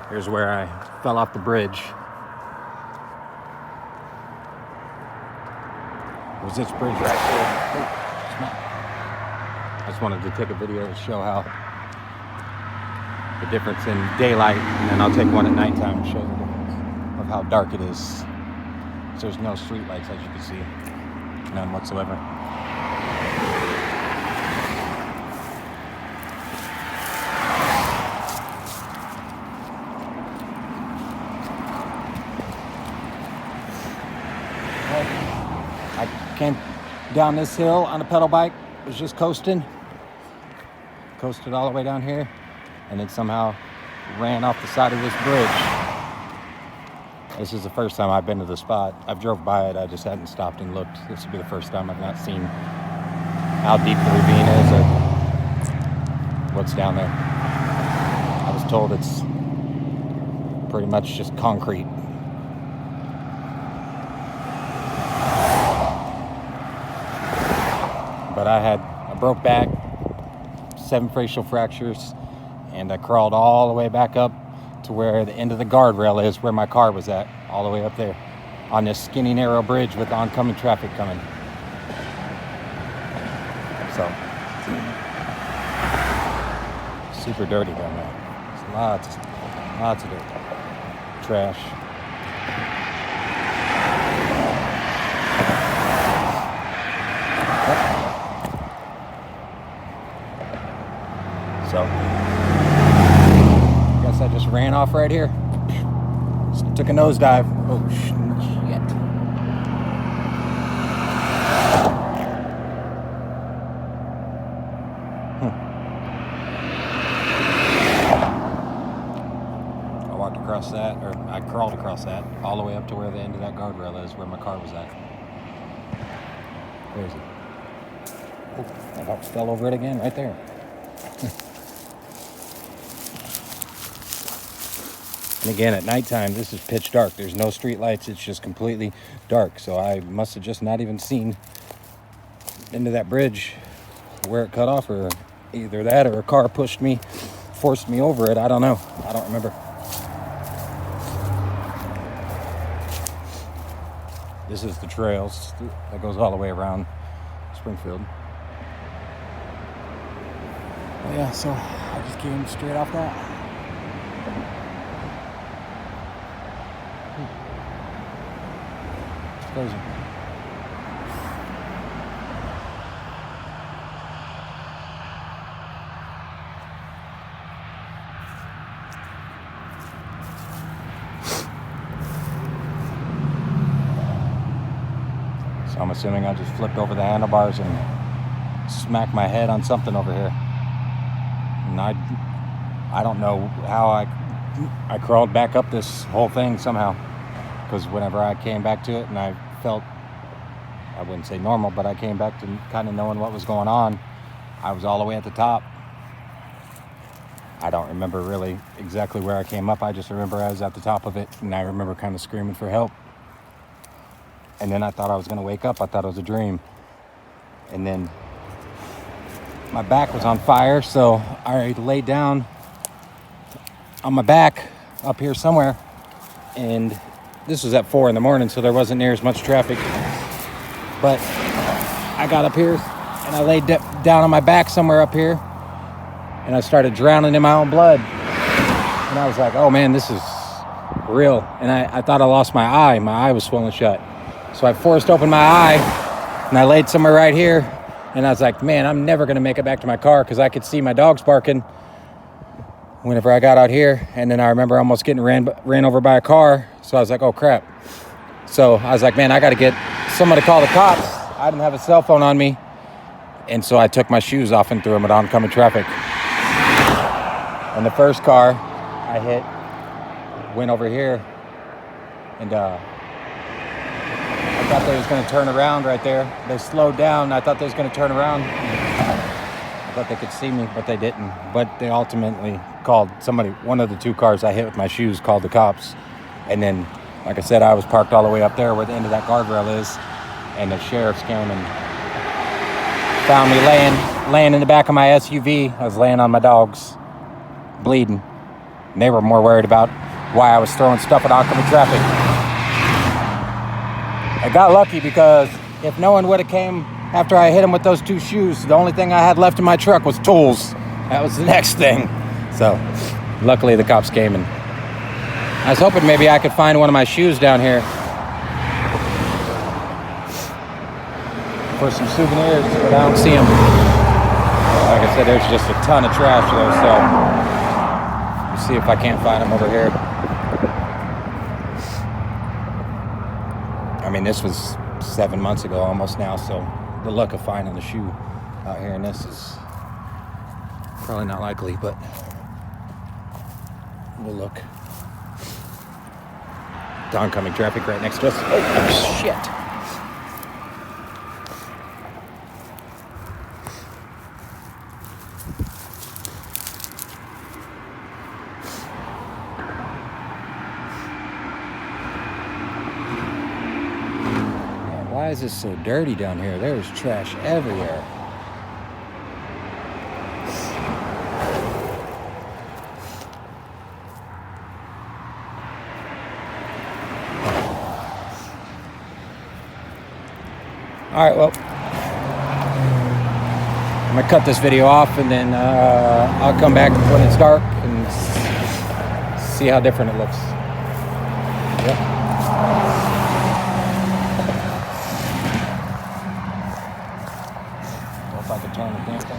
Here's where I fell off the bridge. It was this bridge right here. I just wanted to take a video to show how the difference in daylight, and then I'll take one at nighttime to show the difference of how dark it is. So there's no street lights, as you can see, none whatsoever. I came down this hill on a pedal bike, was just coasted all the way down here, and then somehow ran off the side of this bridge. This is the first time I've been to the spot. I've drove by it, I just hadn't stopped and looked. This will be the first time I've not seen how deep the ravine is or what's down there. I was told it's pretty much just concrete. But I broke back, 7 facial fractures, and I crawled all the way back up to where the end of the guardrail is, where my car was at, all the way up there on this skinny, narrow bridge with oncoming traffic coming. So, super dirty down there. There's lots of dirt, trash. So, I guess I just ran off right here. Just took a nosedive. Oh, shit. I walked across that, or I crawled across that, all the way up to where the end of that guardrail is, where my car was at. Crazy. Oh, I about fell over it again, right there. And again, at nighttime, this is pitch dark. There's no street lights. It's just completely dark. So I must have just not even seen into that bridge where it cut off, or either that or a car pushed me, forced me over it. I don't know. I don't remember. This is the trails that goes all the way around Springfield. Yeah, so I just came straight off that. It's crazy. So I'm assuming I just flipped over the handlebars and smacked my head on something over here. And I don't know how I crawled back up this whole thing somehow, because whenever I came back to it and I felt, I wouldn't say normal, but I came back to kind of knowing what was going on, I was all the way at the top. I don't remember really exactly where I came up. I just remember I was at the top of it, and I remember kind of screaming for help. And then I thought I was going to wake up. I thought it was a dream. And then my back was on fire, so I laid down on my back up here somewhere. And this was at 4 a.m, so there wasn't near as much traffic. But I got up here and I laid down on my back somewhere up here, and I started drowning in my own blood. And I was like, oh man, this is real. And I thought I lost my eye. My eye was swollen shut. So I forced open my eye and I laid somewhere right here. And I was like, man, I'm never going to make it back to my car, because I could see my dogs barking whenever I got out here. And then I remember almost getting ran over by a car. So I was like, oh crap. So I was like, man, I got to get someone to call the cops. I didn't have a cell phone on me. And so I took my shoes off and threw them at oncoming traffic. And the first car I hit went over here, and I thought they was going to turn around right there. They slowed down. I thought they was going to turn around. I thought they could see me, but they didn't. But they ultimately called somebody. One of the 2 cars I hit with my shoes called the cops. And then, like I said, I was parked all the way up there where the end of that guardrail is. And the sheriffs came and found me laying in the back of my SUV. I was laying on my dogs, bleeding. And they were more worried about why I was throwing stuff at oncoming traffic. I got lucky because if no one would have came after I hit him with those 2 shoes, the only thing I had left in my truck was tools. That was the next thing. So luckily the cops came, and I was hoping maybe I could find one of my shoes down here for some souvenirs, but I don't see them. Like I said, there's just a ton of trash though, so let's see if I can't find them over here. I mean, this was 7 months ago almost now, so the luck of finding the shoe out here in this is probably not likely, but we'll look. The oncoming traffic right next to us. Oh, shit. Why is this so dirty down here? There's trash everywhere. All right, well, I'm gonna cut this video off, and then I'll come back when it's dark and see how different it looks. Yep.